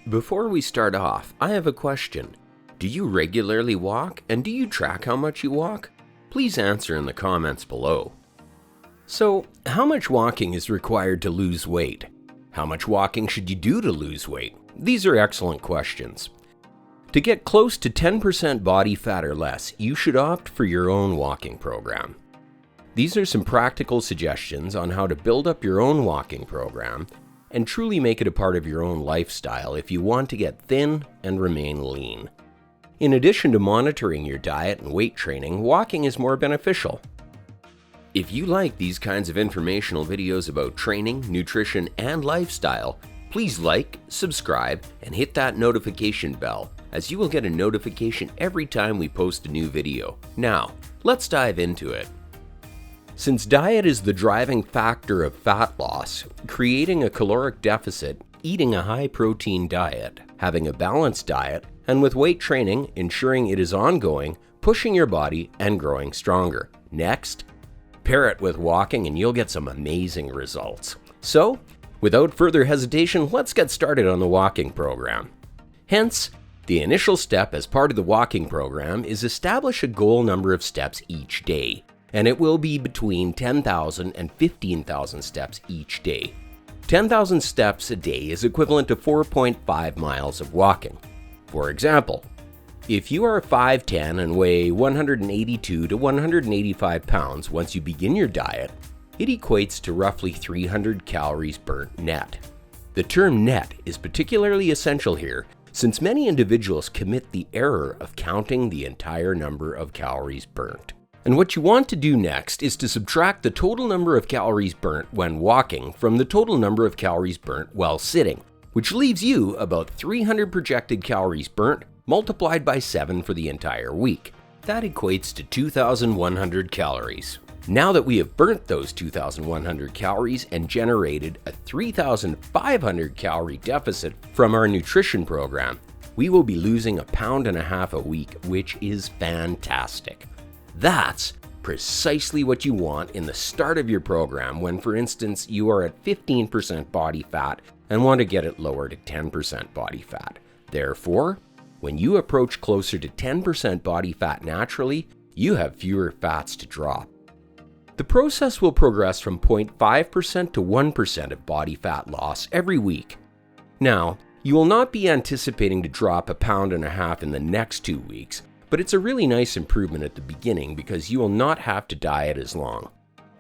Before we start off, I have a question. Do you regularly walk, and do you track how much you walk? Please answer in the comments below. So, how much walking is required to lose weight? How much walking should you do to lose weight? These are excellent questions. To get close to 10% body fat or less, you should opt for your own walking program. These are some practical suggestions on how to build up your own walking program and truly make it a part of your own lifestyle if you want to get thin and remain lean. In addition to monitoring your diet and weight training, walking is more beneficial. If you like these kinds of informational videos about training, nutrition, and lifestyle, please like, subscribe, and hit that notification bell, as you will get a notification every time we post a new video. Now, let's dive into it. Since diet is the driving factor of fat loss, creating a caloric deficit, eating a high-protein diet, having a balanced diet, and with weight training, ensuring it is ongoing, pushing your body, and growing stronger. Next, pair it with walking and you'll get some amazing results. So, without further hesitation, let's get started on the walking program. Hence, the initial step as part of the walking program is establish a goal number of steps each day, and it will be between 10,000 and 15,000 steps each day. 10,000 steps a day is equivalent to 4.5 miles of walking. For example, if you are 5'10" and weigh 182 to 185 pounds once you begin your diet, it equates to roughly 300 calories burnt net. The term net is particularly essential here since many individuals commit the error of counting the entire number of calories burnt. And what you want to do next is to subtract the total number of calories burnt when walking from the total number of calories burnt while sitting, which leaves you about 300 projected calories burnt multiplied by 7 for the entire week. That equates to 2,100 calories. Now that we have burnt those 2,100 calories and generated a 3,500 calorie deficit from our nutrition program, we will be losing 1.5 pounds a week, which is fantastic. That's precisely what you want in the start of your program when, for instance, you are at 15% body fat and want to get it lower to 10% body fat. Therefore, when you approach closer to 10% body fat naturally, you have fewer fats to drop. The process will progress from 0.5% to 1% of body fat loss every week. Now, you will not be anticipating to drop 1.5 pounds in the next 2 weeks, but it's a really nice improvement at the beginning because you will not have to diet as long.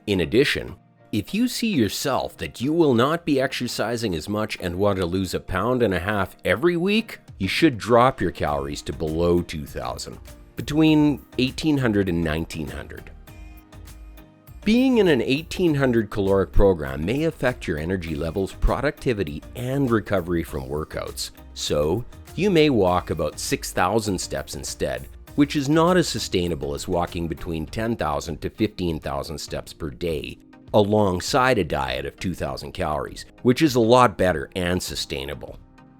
In addition, if you see yourself that you will not be exercising as much and want to lose 1.5 pounds every week, you should drop your calories to below 2,000, between 1,800 and 1,900. Being in an 1,800 caloric program may affect your energy levels, productivity, and recovery from workouts. So, you may walk about 6,000 steps instead, which is not as sustainable as walking between 10,000 to 15,000 steps per day, alongside a diet of 2,000 calories, which is a lot better and sustainable.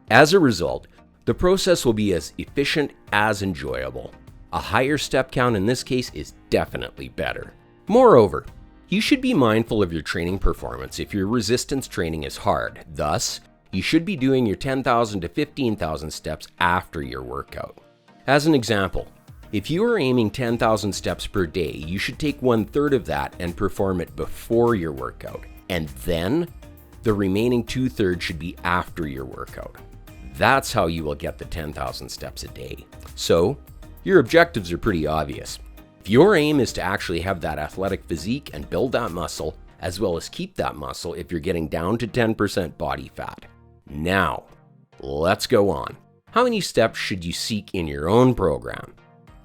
As a result, the process will be as efficient as enjoyable. A higher step count in this case is definitely better. Moreover, you should be mindful of your training performance if your resistance training is hard. Thus, you should be doing your 10,000 to 15,000 steps after your workout. As an example, if you are aiming 10,000 steps per day, you should take 1/3 of that and perform it before your workout. And then, the remaining 2/3 should be after your workout. That's how you will get the 10,000 steps a day. So, your objectives are pretty obvious. If your aim is to actually have that athletic physique and build that muscle, as well as keep that muscle if you're getting down to 10% body fat. Now, let's go on. How many steps should you seek in your own program?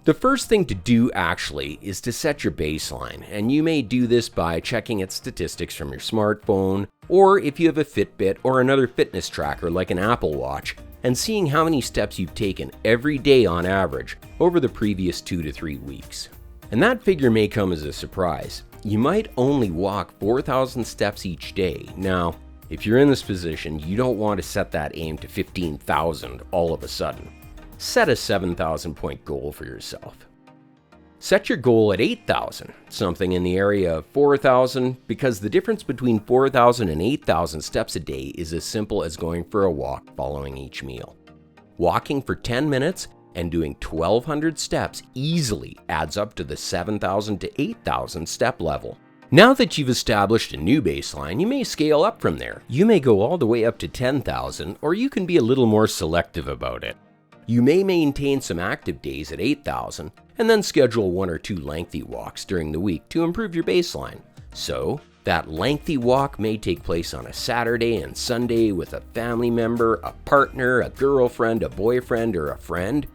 The first thing to do actually is to set your baseline, and you may do this by checking its statistics from your smartphone, or if you have a Fitbit or another fitness tracker like an Apple Watch, and seeing how many steps you've taken every day on average over the previous 2 to 3 weeks. And that figure may come as a surprise. You might only walk 4,000 steps each day. Now, if you're in this position, you don't want to set that aim to 15,000 all of a sudden. Set a 7,000 point goal for yourself. Set your goal at 8,000, something in the area of 4,000, because the difference between 4,000 and 8,000 steps a day is as simple as going for a walk following each meal. Walking for 10 minutes and doing 1,200 steps easily adds up to the 7,000 to 8,000 step level. Now that you've established a new baseline, you may scale up from there. You may go all the way up to 10,000, or you can be a little more selective about it. You may maintain some active days at 8,000 and then schedule 1 or 2 lengthy walks during the week to improve your baseline. So, that lengthy walk may take place on a Saturday and Sunday with a family member, a partner, a girlfriend, a boyfriend, or a friend.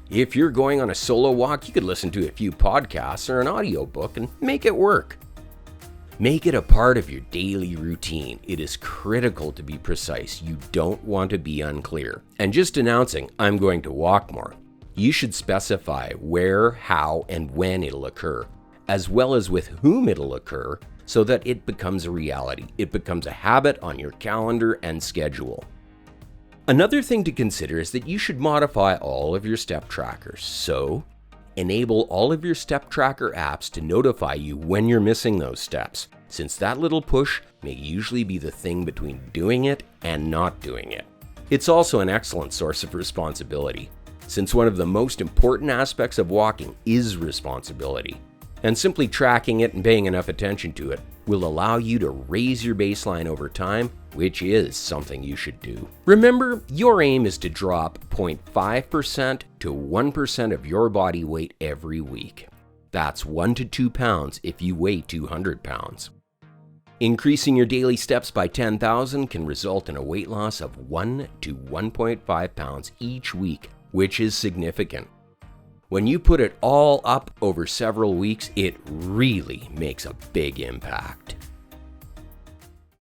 If you're going on a solo walk, you could listen to a few podcasts or an audiobook and make it work. Make it a part of your daily routine. It is critical to be precise. You don't want to be unclear. And just announcing, I'm going to walk more. You should specify where, how, and when it'll occur, as well as with whom it'll occur, so that it becomes a reality. It becomes a habit on your calendar and schedule. Another thing to consider is that you should modify all of your step trackers. So, enable all of your step tracker apps to notify you when you're missing those steps, since that little push may usually be the thing between doing it and not doing it. It's also an excellent source of responsibility, since one of the most important aspects of walking is responsibility. And simply tracking it and paying enough attention to it will allow you to raise your baseline over time, which is something you should do. Remember, your aim is to drop 0.5% to 1% of your body weight every week. That's 1 to 2 pounds if you weigh 200 pounds. Increasing your daily steps by 10,000 can result in a weight loss of 1 to 1.5 pounds each week, which is significant. When you put it all up over several weeks, it really makes a big impact.